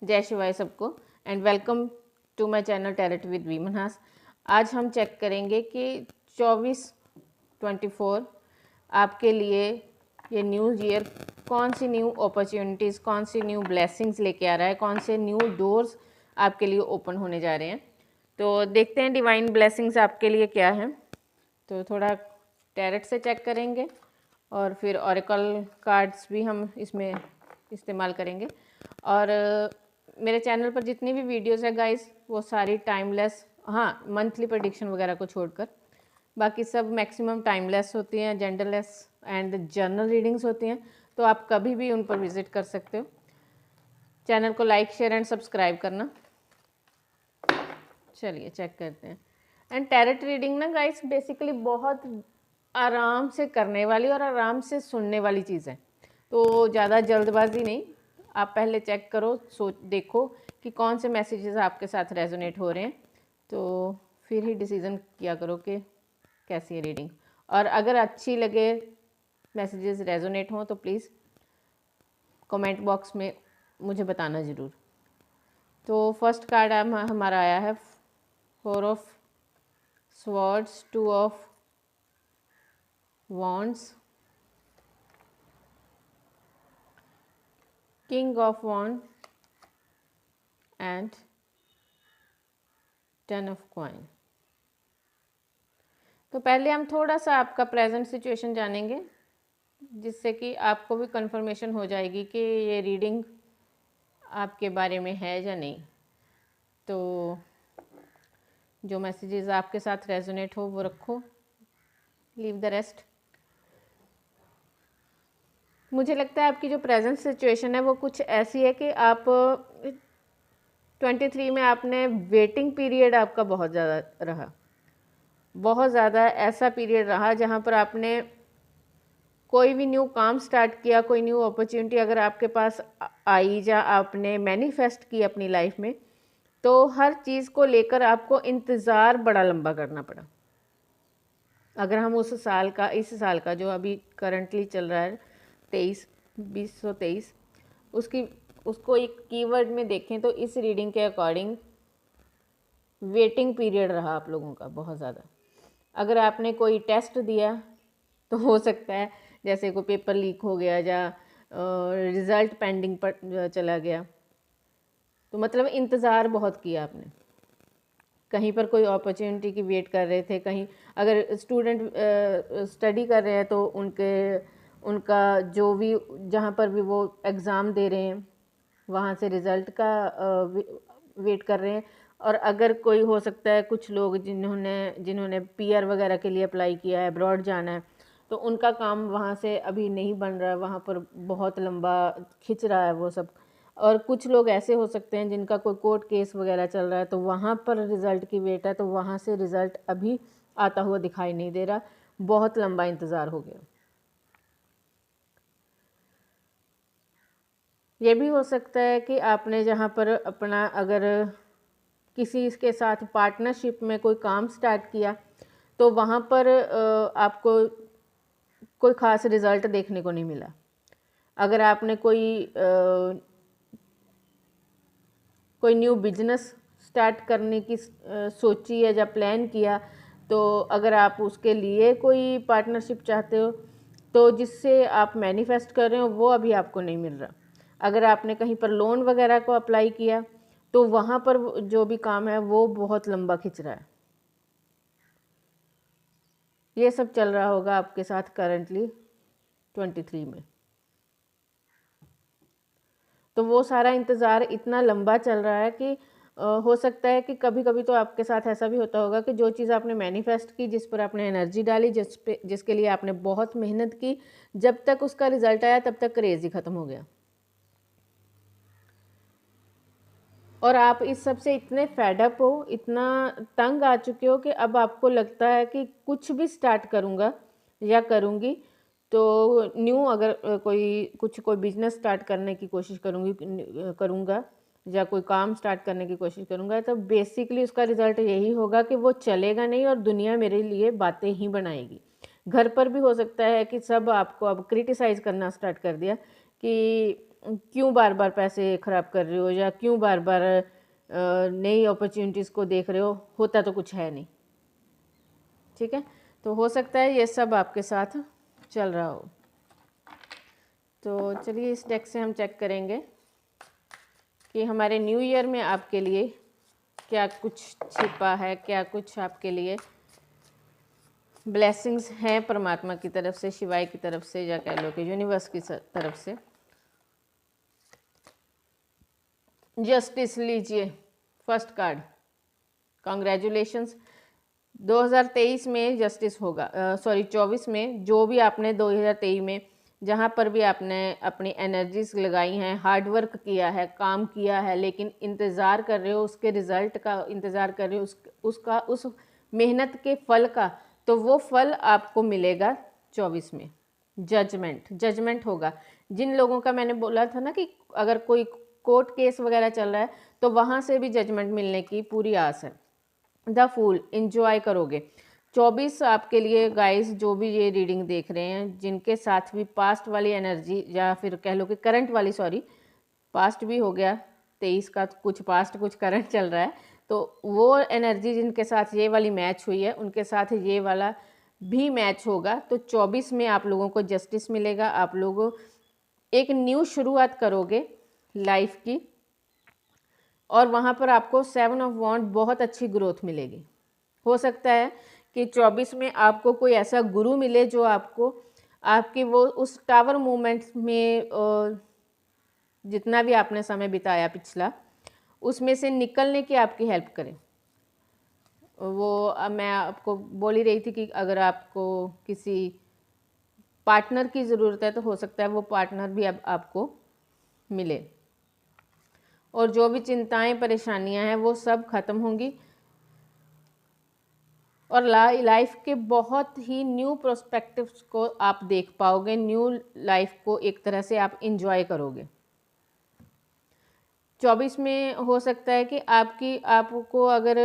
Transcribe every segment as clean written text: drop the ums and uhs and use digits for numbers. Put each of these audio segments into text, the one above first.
जय शिवाय सबको and welcome to my channel tarot with V Manhas. आज हम चेक करेंगे कि 24-24 आपके लिए ये न्यू ईयर कौन सी न्यू अपॉर्चुनिटीज़, कौन सी न्यू ब्लेसिंग्स लेके आ रहा है, कौन से न्यू डोर्स आपके लिए ओपन होने जा रहे हैं। तो देखते हैं डिवाइन ब्लेसिंग्स आपके लिए क्या हैं। तो थोड़ा टैरेट से चेक करेंगे और फिर ऑरेकल कार्ड्स भी हम इसमें इस्तेमाल करेंगे। और मेरे चैनल पर जितनी भी वीडियोस है गाइस वो सारी टाइमलेस, हाँ मंथली प्रेडिक्शन वगैरह को छोड़कर बाकी सब मैक्सिमम टाइमलेस होती हैं, जेंडरलेस एंड जर्नल रीडिंग्स होती हैं। तो आप कभी भी उन पर विजिट कर सकते हो। चैनल को लाइक शेयर एंड सब्सक्राइब करना। चलिए चेक करते हैं। एंड टैरेट रीडिंग ना गाइस बेसिकली बहुत आराम से करने वाली और आराम से सुनने वाली चीज़ है। तो ज़्यादा जल्दबाजी नहीं, आप पहले चेक करो, देखो कि कौन से मैसेजेस आपके साथ रेजोनेट हो रहे हैं, तो फिर ही डिसीज़न किया करो कि कैसी है रीडिंग। और अगर अच्छी लगे, मैसेजेस रेजोनेट हों तो प्लीज़ कमेंट बॉक्स में मुझे बताना ज़रूर। तो फर्स्ट कार्ड हमारा आया है 4 of swords, 2 of wands, king of wands and 10 of coin। तो पहले हम थोड़ा सा आपका प्रेजेंट सिचुएशन जानेंगे, जिससे कि आपको भी कंफर्मेशन हो जाएगी कि ये रीडिंग आपके बारे में है या नहीं। तो जो मैसेजेस आपके साथ रेजोनेट हो वो रखो, लीव द रेस्ट। मुझे लगता है आपकी जो प्रेजेंट सिचुएशन है वो कुछ ऐसी है कि आप 23 में आपने वेटिंग पीरियड आपका बहुत ज़्यादा रहा, बहुत ज़्यादा ऐसा पीरियड रहा जहाँ पर आपने कोई भी न्यू काम स्टार्ट किया, कोई न्यू अपॉर्चुनिटी अगर आपके पास आई या आपने मैनिफेस्ट की अपनी लाइफ में, तो हर चीज़ को लेकर आपको इंतज़ार बड़ा लंबा करना पड़ा। अगर हम उस साल का, इस साल का जो अभी करंटली चल रहा है 2023, उसको एक कीवर्ड में देखें तो इस रीडिंग के अकॉर्डिंग वेटिंग पीरियड रहा आप लोगों का बहुत ज़्यादा। अगर आपने कोई टेस्ट दिया तो हो सकता है जैसे कोई पेपर लीक हो गया या रिज़ल्ट पेंडिंग पर चला गया, तो मतलब इंतज़ार बहुत किया आपने। कहीं पर कोई अपॉर्चुनिटी की वेट कर रहे थे, कहीं अगर स्टूडेंट स्टडी कर रहे हैं तो उनका जो भी, जहाँ पर भी वो एग्ज़ाम दे रहे हैं वहाँ से रिज़ल्ट का वेट कर रहे हैं। और अगर कोई हो सकता है कुछ लोग जिन्होंने पीआर वगैरह के लिए अप्लाई किया है, अब्रॉड जाना है, तो उनका काम वहाँ से अभी नहीं बन रहा है, वहाँ पर बहुत लंबा खिंच रहा है वो सब। और कुछ लोग ऐसे हो सकते हैं जिनका कोई कोर्ट केस वगैरह चल रहा है, तो वहाँ पर रिज़ल्ट की वेट है, तो वहाँ से रिज़ल्ट अभी आता हुआ दिखाई नहीं दे रहा, बहुत लंबा इंतज़ार हो गया। ये भी हो सकता है कि आपने जहाँ पर अपना, अगर किसी के साथ पार्टनरशिप में कोई काम स्टार्ट किया, तो वहाँ पर आपको कोई ख़ास रिज़ल्ट देखने को नहीं मिला। अगर आपने कोई न्यू बिजनेस स्टार्ट करने की सोची है या प्लान किया, तो अगर आप उसके लिए कोई पार्टनरशिप चाहते हो तो जिससे आप मैनिफेस्ट कर रहे हो वो अभी आपको नहीं मिल रहा। अगर आपने कहीं पर लोन वगैरह को अप्लाई किया तो वहाँ पर जो भी काम है वो बहुत लंबा खिंच रहा है। ये सब चल रहा होगा आपके साथ करंटली 23 में। तो वो सारा इंतज़ार इतना लंबा चल रहा है कि हो सकता है कि कभी कभी तो आपके साथ ऐसा भी होता होगा कि जो चीज़ आपने मैनिफेस्ट की, जिस पर आपने एनर्जी डाली, जिसके लिए आपने बहुत मेहनत की, जब तक उसका रिजल्ट आया तब तक क्रेज़ ही ख़त्म हो गया। और आप इस सब से इतने फेडअप हो, इतना तंग आ चुके हो कि अब आपको लगता है कि कुछ भी स्टार्ट करूँगा या करूँगी तो न्यू, अगर कोई बिजनेस स्टार्ट करने की कोशिश करूँगा या कोई काम स्टार्ट करने की कोशिश करूँगा, तो बेसिकली उसका रिज़ल्ट यही होगा कि वो चलेगा नहीं और दुनिया मेरे लिए बातें ही बनाएगी। घर पर भी हो सकता है कि सब आपको अब क्रिटिसाइज़ करना स्टार्ट कर दिया कि क्यों बार बार पैसे ख़राब कर रहे हो, या क्यों बार बार नई अपॉर्चुनिटीज़ को देख रहे हो, होता तो कुछ है नहीं। ठीक है, तो हो सकता है ये सब आपके साथ चल रहा हो। तो चलिए इस डेक से हम चेक करेंगे कि हमारे न्यू ईयर में आपके लिए क्या कुछ छिपा है, क्या कुछ आपके लिए ब्लेसिंग्स हैं परमात्मा की तरफ से, शिवाय की तरफ से, या कह लो कि यूनिवर्स की तरफ से। जस्टिस लीजिए, फर्स्ट कार्ड, कॉन्ग्रेचुलेशंस। 2023 में जस्टिस होगा, सॉरी 24 में, जो भी आपने 2023 में जहाँ पर भी आपने अपनी एनर्जीज लगाई हैं, हार्ड वर्क किया है, काम किया है, लेकिन इंतज़ार कर रहे हो उसके रिज़ल्ट का, इंतज़ार कर रहे हो उसका, उस मेहनत के फल का, तो वो फल आपको मिलेगा 24 में। जजमेंट होगा। जिन लोगों का मैंने बोला था ना कि अगर कोई कोर्ट केस वगैरह चल रहा है तो वहाँ से भी जजमेंट मिलने की पूरी आस है। द फूल, इंजॉय करोगे। 24 आपके लिए गाइस, जो भी ये रीडिंग देख रहे हैं, जिनके साथ भी पास्ट वाली एनर्जी, या फिर कह लो कि करंट वाली, सॉरी पास्ट भी हो गया, 23 का कुछ पास्ट कुछ करंट चल रहा है, तो वो एनर्जी जिनके साथ ये वाली मैच हुई है उनके साथ ये वाला भी मैच होगा। तो 24 में आप लोगों को जस्टिस मिलेगा, आप लोग एक न्यू शुरुआत करोगे लाइफ की, और वहाँ पर आपको 7 ऑफ वॉन्ड बहुत अच्छी ग्रोथ मिलेगी। हो सकता है कि 24 में आपको कोई ऐसा गुरु मिले जो आपको आपकी वो उस टावर मूवमेंट में जितना भी आपने समय बिताया पिछला, उसमें से निकलने की आपकी हेल्प करे। वो मैं आपको बोल ही रही थी कि अगर आपको किसी पार्टनर की ज़रूरत है तो हो सकता है वो पार्टनर भी अब आपको मिले, और जो भी चिंताएं परेशानियां हैं वो सब खत्म होंगी, और लाइफ के बहुत ही न्यू प्रोस्पेक्टिव्स को आप देख पाओगे, न्यू लाइफ को एक तरह से आप इंजॉय करोगे। 24 में हो सकता है कि आपको अगर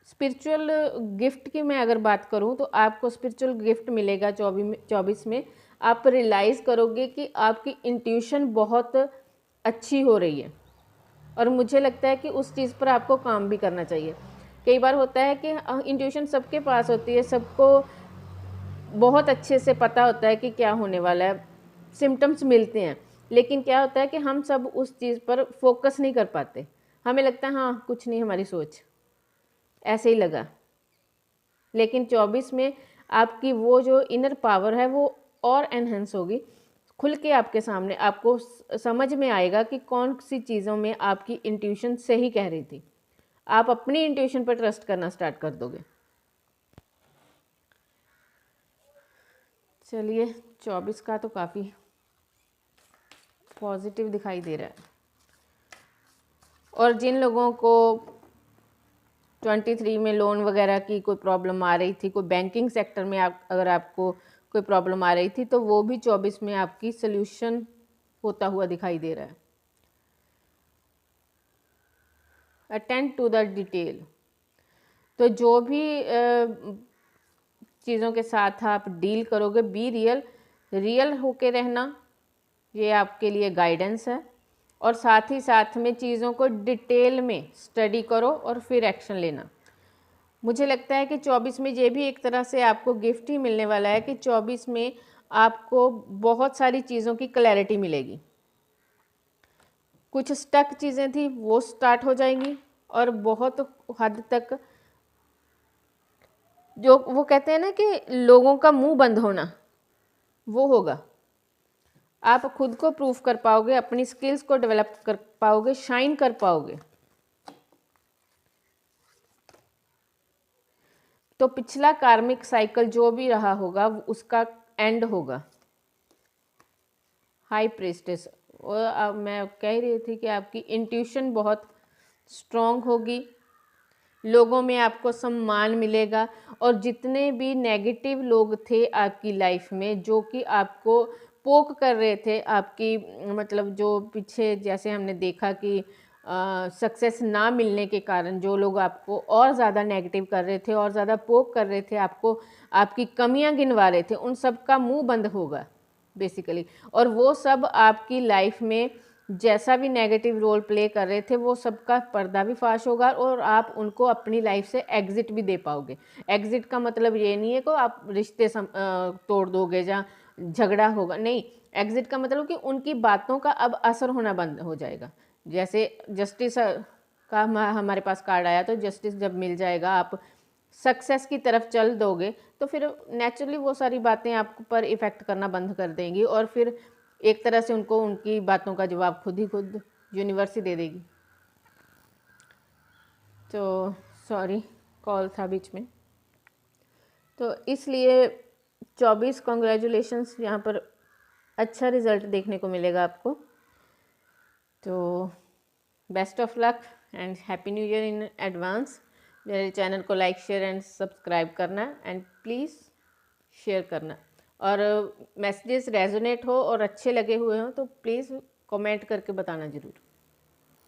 स्पिरिचुअल गिफ्ट की मैं अगर बात करूं तो आपको स्पिरिचुअल गिफ्ट मिलेगा 24 में। आप रियलाइज़ करोगे कि आपकी इंट्यूशन बहुत अच्छी हो रही है, और मुझे लगता है कि उस चीज़ पर आपको काम भी करना चाहिए। कई बार होता है कि इंट्यूशन सबके पास होती है, सबको बहुत अच्छे से पता होता है कि क्या होने वाला है, सिम्टम्स मिलते हैं, लेकिन क्या होता है कि हम सब उस चीज़ पर फोकस नहीं कर पाते। हमें लगता है हाँ कुछ नहीं, हमारी सोच ऐसे ही लगा। लेकिन 24 में आपकी वो जो इनर पावर है वो और एनहेंस होगी, खुल के आपके सामने आपको समझ में आएगा कि कौन सी चीज़ों में आपकी इंट्यूशन सही कह रही थी। आप अपनी इंट्यूशन पर ट्रस्ट करना स्टार्ट कर दोगे। चलिए 24 का तो काफ़ी पॉजिटिव दिखाई दे रहा है। और जिन लोगों को 23 में लोन वगैरह की कोई प्रॉब्लम आ रही थी, कोई बैंकिंग सेक्टर में अगर आपको कोई प्रॉब्लम आ रही थी, तो वो भी 24 में आपकी सल्यूशन होता हुआ दिखाई दे रहा है। अटेंड टू द डिटेल, तो जो भी चीज़ों के साथ आप डील करोगे, बी रियल होके रहना, ये आपके लिए गाइडेंस है। और साथ ही साथ में चीज़ों को डिटेल में स्टडी करो और फिर एक्शन लेना। मुझे लगता है कि 24 में ये भी एक तरह से आपको गिफ्ट ही मिलने वाला है कि 24 में आपको बहुत सारी चीज़ों की क्लैरिटी मिलेगी। कुछ स्टक चीज़ें थी वो स्टार्ट हो जाएंगी, और बहुत हद तक जो वो कहते हैं ना कि लोगों का मुंह बंद होना, वो होगा। आप खुद को प्रूफ कर पाओगे, अपनी स्किल्स को डेवलप कर पाओगे, शाइन कर पाओगे। तो पिछला कार्मिक साइकिल जो भी रहा होगा उसका एंड होगा। हाई प्रीस्टेस, और मैं कह रही थी कि आपकी इंट्यूशन बहुत स्ट्रॉन्ग होगी, लोगों में आपको सम्मान मिलेगा, और जितने भी नेगेटिव लोग थे आपकी लाइफ में जो कि आपको पोक कर रहे थे, आपकी मतलब जो पीछे जैसे हमने देखा कि सक्सेस ना मिलने के कारण जो लोग आपको और ज़्यादा नेगेटिव कर रहे थे और ज़्यादा पोक कर रहे थे, आपको आपकी कमियां गिनवा रहे थे, उन सब का मुंह बंद होगा। बेसिकली। और वो सब आपकी लाइफ में जैसा भी नेगेटिव रोल प्ले कर रहे थे वो सबका पर्दा भी फाश होगा और आप उनको अपनी लाइफ से एग्ज़िट भी दे पाओगे। एग्ज़िट का मतलब ये नहीं है कि आप रिश्ते तोड़ दोगे या झगड़ा होगा, नहीं। एग्ज़िट का मतलब कि उनकी बातों का अब असर होना बंद हो जाएगा। जैसे जस्टिस का हमारे पास कार्ड आया, तो जस्टिस जब मिल जाएगा, आप सक्सेस की तरफ चल दोगे, तो फिर नेचुरली वो सारी बातें आप पर इफ़ेक्ट करना बंद कर देंगी और फिर एक तरह से उनको उनकी बातों का जवाब खुद यूनिवर्स ही दे देगी। तो सॉरी, कॉल था बीच में। तो इसलिए 24 कॉन्ग्रेचुलेशंस, यहाँ पर अच्छा रिज़ल्ट देखने को मिलेगा आपको। तो best of luck and happy new year in advance. मेरे चैनल को लाइक, शेयर एंड सब्सक्राइब करना एंड प्लीज़ शेयर करना। और मैसेजेस रेजोनेट हो और अच्छे लगे हुए हों तो प्लीज़ कमेंट करके बताना ज़रूर।